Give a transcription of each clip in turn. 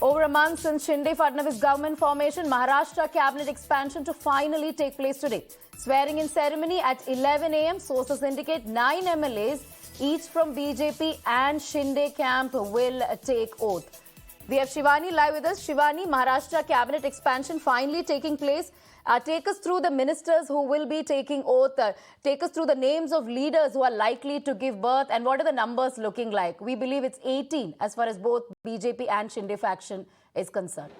Over a month since Shinde Fadnavis government formation, Maharashtra cabinet expansion to finally take place today. Swearing in ceremony at 11 a.m. Sources indicate 9 MLAs, each from BJP and Shinde camp, will take oath. We have Shivani live with us. Shivani, Maharashtra cabinet expansion finally taking place. Take us through the ministers who will be taking oath. Take us through the names of leaders who are likely to give birth and what are the numbers looking like. We believe it's 18 as far as both BJP and Shinde faction is concerned.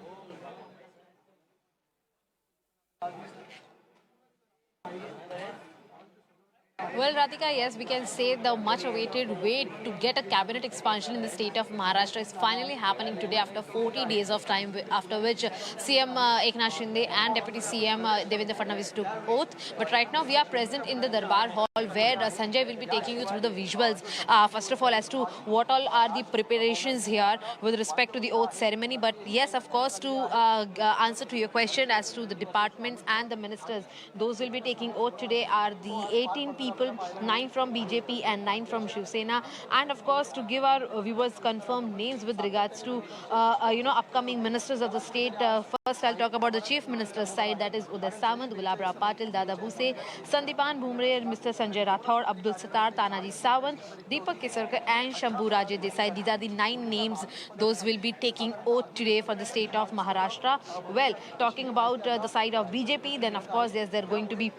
Well, Radhika, yes, we can say the much-awaited wait to get a cabinet expansion in the state of Maharashtra is finally happening today after 40 days of time, after which CM Eknath Shinde and Deputy CM Devendra Fadnavis took oath. But right now, we are present in the Darbar Hall where Sanjay will be taking you through the visuals. First of all, as to what all are the preparations here with respect to the oath ceremony. But yes, of course, to answer to your question as to the departments and the ministers, those will be taking oath today are the 18 people, 9 from BJP and 9 from Shiv Sena. And of course, to give our viewers confirmed names with regards to, upcoming ministers of the state. First, I'll talk about the chief minister's side. That is Uday Samant, Gulabrao Patil, Dada Bhuse, Sandipan Bhumre, Mr. Sanjay Rathod, Abdul Sattar, Tanaji Sawant, Deepak Kesarkar and Shambhu Raje Desai. These are the 9 names. Those will be taking oath today for the state of Maharashtra. Well, talking about the side of BJP, then of course, yes, they're going to be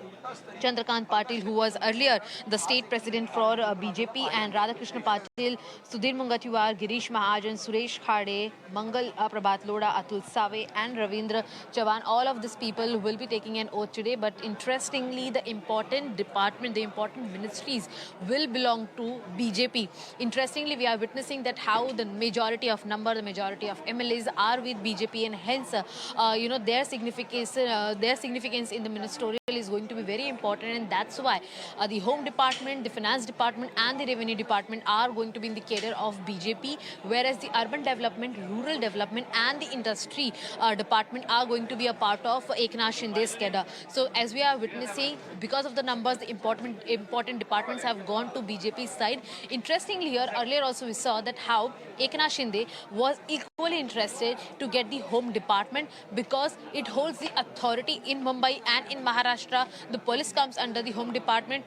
Chandrakant Patil, who was earlier the state president for BJP, and Radhakrishna Patil, Sudhir Mungatiwar, Girish Mahajan, Suresh Khade, Mangal Prabhat Loda, Atul Save and Ravindra Chavan. All of these people will be taking an oath today. But interestingly, the important department, the important ministries will belong to BJP. Interestingly, we are witnessing that how the majority of MLAs are with BJP, and hence, their significance in the ministerial is going to be very important, and that's why the Home Department, the Finance Department and the Revenue Department are going to be in the cadre of BJP, whereas the Urban Development, Rural Development and the Industry Department are going to be a part of Eknath Shinde's cadre. So as we are witnessing, because of the numbers, the important departments have gone to BJP's side. Interestingly here, earlier also we saw that how Eknath Shinde was equally interested to get the Home Department because it holds the authority in Mumbai and in Maharashtra. The police comes under the Home Department.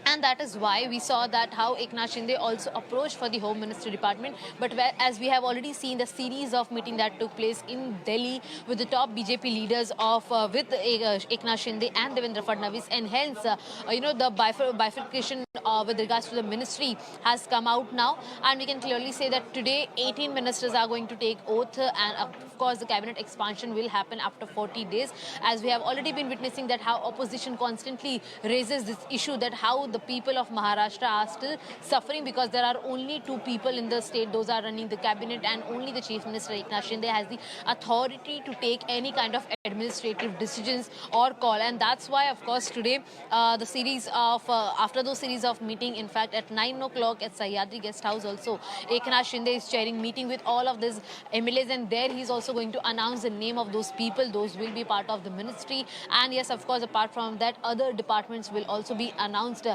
And that is why we saw that how Eknath Shinde also approached for the Home Ministry Department. But as we have already seen the series of meeting that took place in Delhi with the top BJP leaders of with Eknath Shinde and Devendra Fadnavis, and hence the bifurcation with regards to the ministry has come out now, and we can clearly say that today 18 ministers are going to take oath, and of course the cabinet expansion will happen after 40 days, as we have already been witnessing that how opposition constantly raises this issue that how the people of Maharashtra are still suffering because there are only 2 people in the state, those are running the cabinet, and only the Chief Minister Eknath Shinde has the authority to take any kind of administrative decisions or call. And that's why, of course, today the series of after those series of meeting, in fact at 9 o'clock at Sahyadri Guest House also, Eknath Shinde is chairing meeting with all of these MLAs, and there he's also going to announce the name of those people. Those will be part of the ministry, and yes, of course, apart from that, other departments will also be announced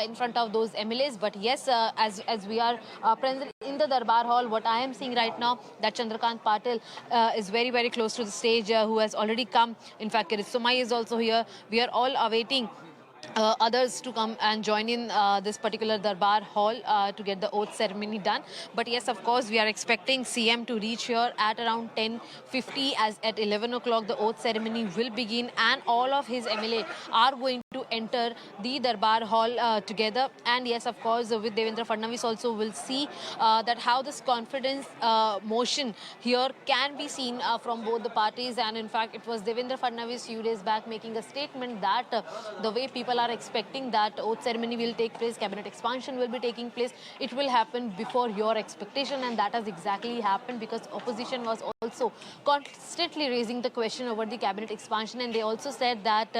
in front of those MLAs. But yes, as we are present in the Darbar Hall, what I am seeing right now, that Chandrakant Patil is very, very close to the stage, who has already come. In fact, Kirisumai is also here. We are all awaiting others to come and join in this particular Darbar Hall to get the oath ceremony done. But yes, of course, we are expecting CM to reach here at around 10:50, as at 11 o'clock the oath ceremony will begin, and all of his MLA are going to enter the Darbar Hall together. And yes, of course, with Devendra Fadnavis also will see that how this confidence motion here can be seen from both the parties. And in fact, it was Devendra Fadnavis few days back making a statement that the way people are expecting that oath ceremony will take place, cabinet expansion will be taking place, it will happen before your expectation, and that has exactly happened, because opposition was also constantly raising the question over the cabinet expansion, and they also said that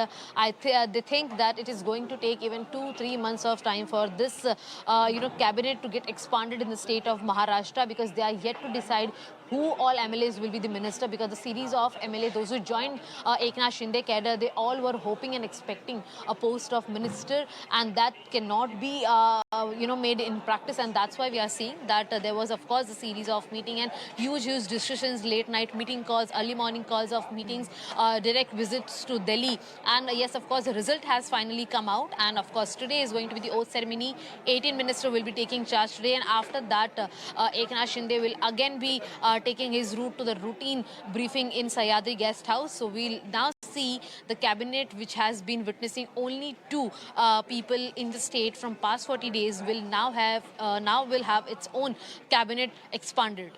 they think that it is going to take even 2-3 months of time for this cabinet to get expanded in the state of Maharashtra, because they are yet to decide who all MLAs will be the minister, because the series of MLA, those who joined Eknath Shinde cadre, they all were hoping and expecting a post of minister, and that cannot be made in practice. And that's why we are seeing that there was, of course, a series of meeting and huge decisions laid late night meeting calls, early morning calls of meetings, direct visits to Delhi. And yes, of course, the result has finally come out. And of course, today is going to be the oath ceremony. 18 ministers will be taking charge today. And after that, Eknath Shinde will again be taking his route to the routine briefing in Sahyadri Guest House. So we'll now see the cabinet, which has been witnessing only two people in the state from past 40 days, will now have its own cabinet expanded.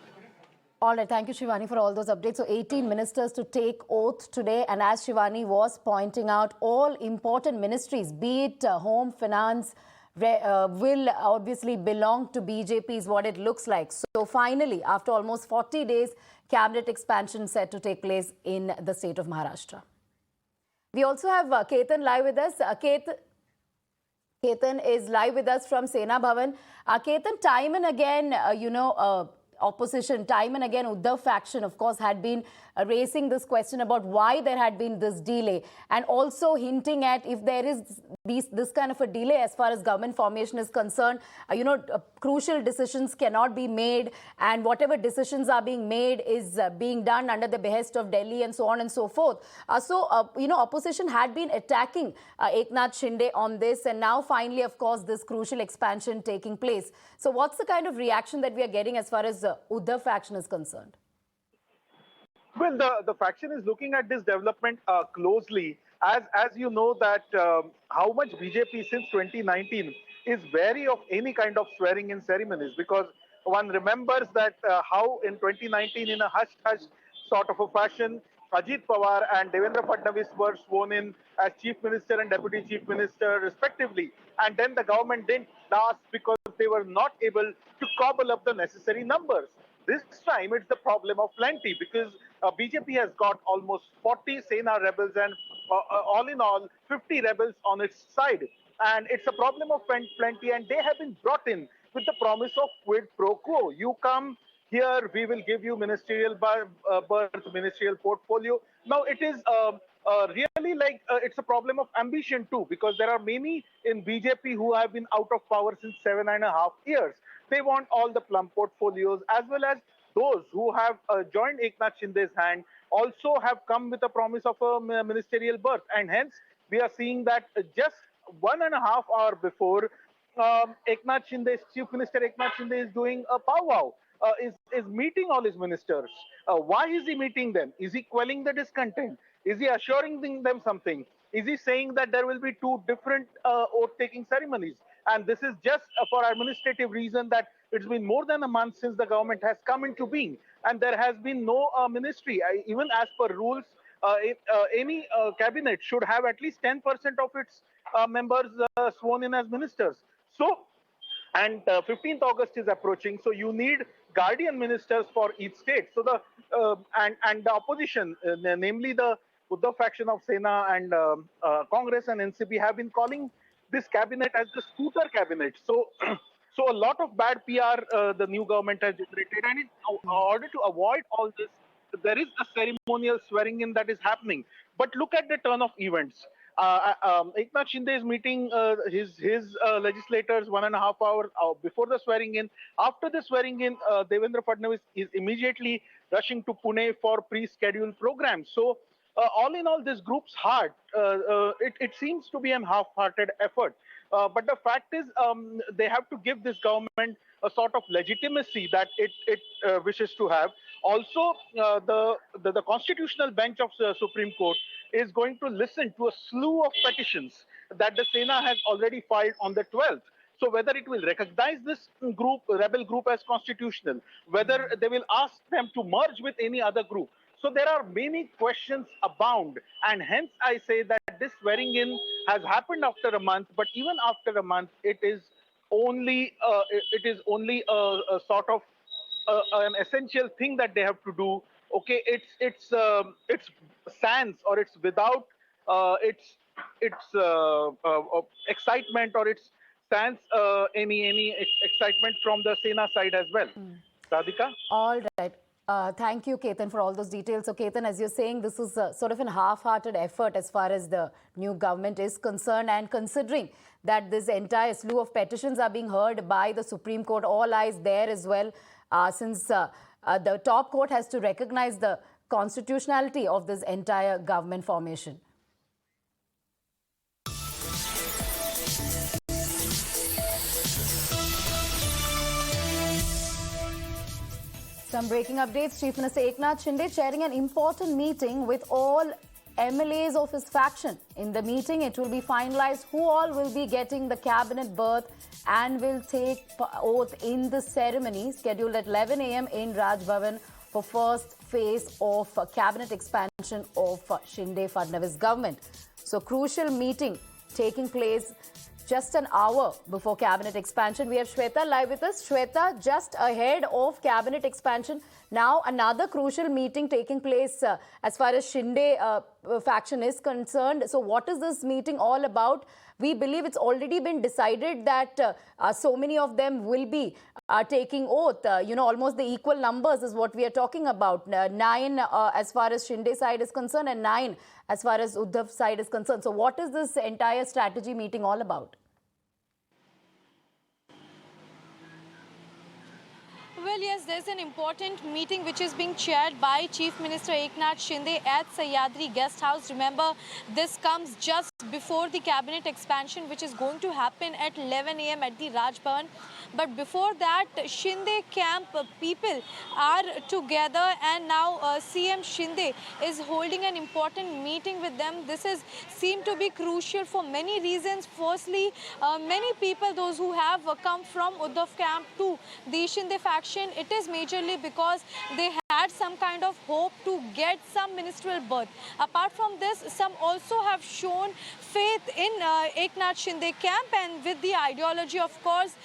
All right, thank you, Shivani, for all those updates. So 18 ministers to take oath today. And as Shivani was pointing out, all important ministries, be it home, finance, will obviously belong to BJP is what it looks like. So finally, after almost 40 days, cabinet expansion set to take place in the state of Maharashtra. We also have Ketan live with us. Ketan is live with us from Sena Bhavan. Ketan, time and again, opposition, time and again, Uddhav faction, of course, had been raising this question about why there had been this delay, and also hinting at if there is this kind of a delay as far as government formation is concerned, crucial decisions cannot be made, and whatever decisions are being made is being done under the behest of Delhi and so on and so forth. Opposition had been attacking Eknath Shinde on this, and now finally, of course, this crucial expansion taking place. So what's the kind of reaction that we are getting as far as Uddhav faction is concerned? Well, the faction is looking at this development closely. As you know that how much BJP since 2019 is wary of any kind of swearing-in ceremonies, because one remembers that how in 2019 in a hush-hush sort of a fashion, Ajit Pawar and Devendra Fadnavis were sworn in as Chief Minister and Deputy Chief Minister respectively. And then the government didn't last because they were not able to cobble up the necessary numbers. This time it's the problem of plenty, because BJP has got almost 40 Sena rebels and all in all 50 rebels on its side. And it's a problem of plenty, and they have been brought in with the promise of quid pro quo. You come here, we will give you ministerial berth, ministerial portfolio. Now it is really like it's a problem of ambition too, because there are many in BJP who have been out of power since 7.5 years. They want all the plum portfolios, as well as those who have joined Eknath Shinde's hand also have come with a promise of a ministerial berth. And hence, we are seeing that just 1.5 hours before, Eknath Shinde, Chief Minister Eknath Shinde is doing a powwow, is meeting all his ministers. Why is he meeting them? Is he quelling the discontent? Is he assuring them something? Is he saying that there will be two different oath-taking ceremonies? And this is just for administrative reason, that it's been more than a month since the government has come into being, and there has been no ministry. Even as per rules, any cabinet should have at least 10% of its members sworn in as ministers. So, and 15th August is approaching, so you need guardian ministers for each state. So the and the opposition, namely the Uddhav faction of Sena and Congress and NCP, have been calling this cabinet as the scooter cabinet. So, so a lot of bad PR the new government has generated, and in order to avoid all this, there is a ceremonial swearing in that is happening. But look at the turn of events. Eknath Shinde is meeting his legislators 1.5 hours before the swearing in. After the swearing in, Devendra Fadnavis is immediately rushing to Pune for pre-scheduled programs. So all in all, this group's heart, it seems to be an half-hearted effort. But the fact is, they have to give this government a sort of legitimacy that it wishes to have. Also, the constitutional bench of the Supreme Court is going to listen to a slew of petitions that the Sena has already filed on the 12th. So whether it will recognize this group, rebel group, as constitutional, whether they will ask them to merge with any other group. So there are many questions abound, and hence I say that this swearing in has happened after a month. But even after a month, it is only a sort of an essential thing that they have to do. Okay, it's sans, or it's without its excitement, or it's sans any excitement from the Sena side as well. Radhika? All right. Thank you, Ketan, for all those details. So, Ketan, as you're saying, this is sort of an half-hearted effort as far as the new government is concerned, and considering that this entire slew of petitions are being heard by the Supreme Court, all eyes there as well, since the top court has to recognize the constitutionality of this entire government formation. Some breaking updates. Chief Minister Eknath Shinde chairing an important meeting with all MLAs of his faction. In the meeting, it will be finalized who all will be getting the cabinet berth and will take oath in the ceremony scheduled at 11 a.m. in Raj Bhavan for first phase of cabinet expansion of Shinde Fadnavis government. So crucial meeting taking place just an hour before cabinet expansion. We have Shweta live with us. Shweta, just ahead of cabinet expansion, now another crucial meeting taking place as far as Shinde faction is concerned. So what is this meeting all about? We believe it's already been decided that so many of them will be taking oath. Almost the equal numbers is what we are talking about. 9 as far as Shinde side is concerned and 9 as far as Uddhav side is concerned. So what is this entire strategy meeting all about? Well, yes, there's an important meeting which is being chaired by Chief Minister Eknath Shinde at Sahyadri Guest House. Remember, this comes just before the cabinet expansion, which is going to happen at 11 a.m. at the Raj Bhavan. But before that, Shinde camp people are together, and now CM Shinde is holding an important meeting with them. This is seemed to be crucial for many reasons. Firstly, many people, those who have come from Uddhav camp to the Shinde faction, it is majorly because they had some kind of hope to get some ministerial berth. Apart from this, some also have shown faith in Eknath Shinde camp, and with the ideology, of course,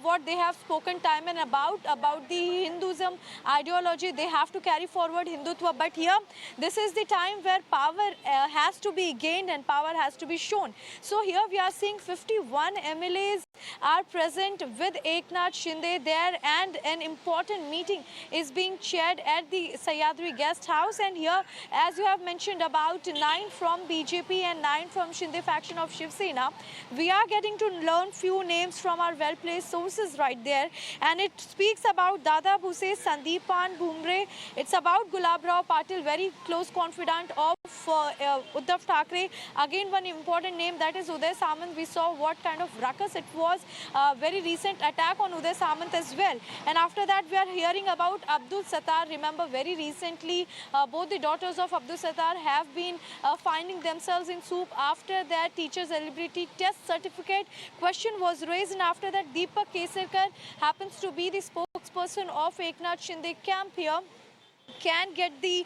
what they have spoken time and about the Hinduism ideology, they have to carry forward Hindutva. But here, this is the time where power has to be gained and power has to be shown. So here we are seeing 51 MLAs are present with Eknath Shinde there, and an important meeting is being chaired at the Sahyadri Guest House. And here, as you have mentioned, about 9 from BJP and 9 from Shinde faction of Shiv Sena, we are getting to learn few names from our well-placed sources right there. And it speaks about Dada Bhuse, Sandeepan Bhumre. It's about Gulab Rao Patil, very close confidant of Uddhav Thackeray. Again, one important name, that is Uday Samant. We saw what kind of ruckus it was. Very recent attack on Uday Samant as well. And after that, we are hearing about Abdul Sattar. Remember, very recently, both the daughters of Abdul Sattar have been finding themselves in soup after their teacher's eligibility test certificate question was raised. And after that, Deepak Keserkar happens to be the spokesperson of Eknath Shinde camp here, can get the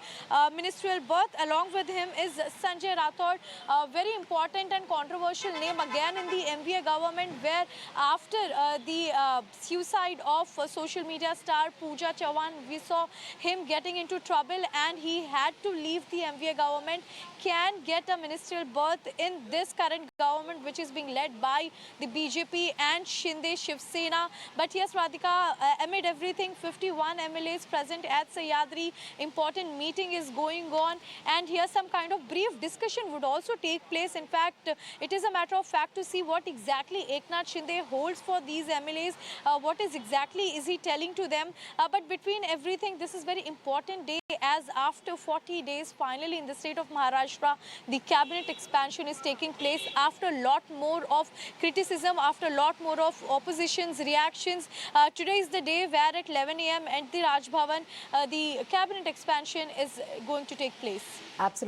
ministerial berth. Along with him is Sanjay Rathod, a very important and controversial name again in the MVA government, where after the suicide of social media star Pooja Chauhan, we saw him getting into trouble and he had to leave the MVA government, can get a ministerial berth in this current government, which is being led by the BJP and Shinde Shiv Sena. But yes, Radhika, amid everything, 51 MLAs present at Sahyadri. Important meeting is going on, and here some kind of brief discussion would also take place. In fact, it is a matter of fact to see what exactly Eknath Shinde holds for these MLAs. What is exactly is he telling to them? But between everything, this is very important day, as after 40 days, finally in the state of Maharashtra, the cabinet expansion is taking place after a lot more of criticism, after a lot more of opposition's reactions. Today is the day where at 11 a.m. at the Raj Bhavan, the cabinet expansion is going to take place. Absolutely.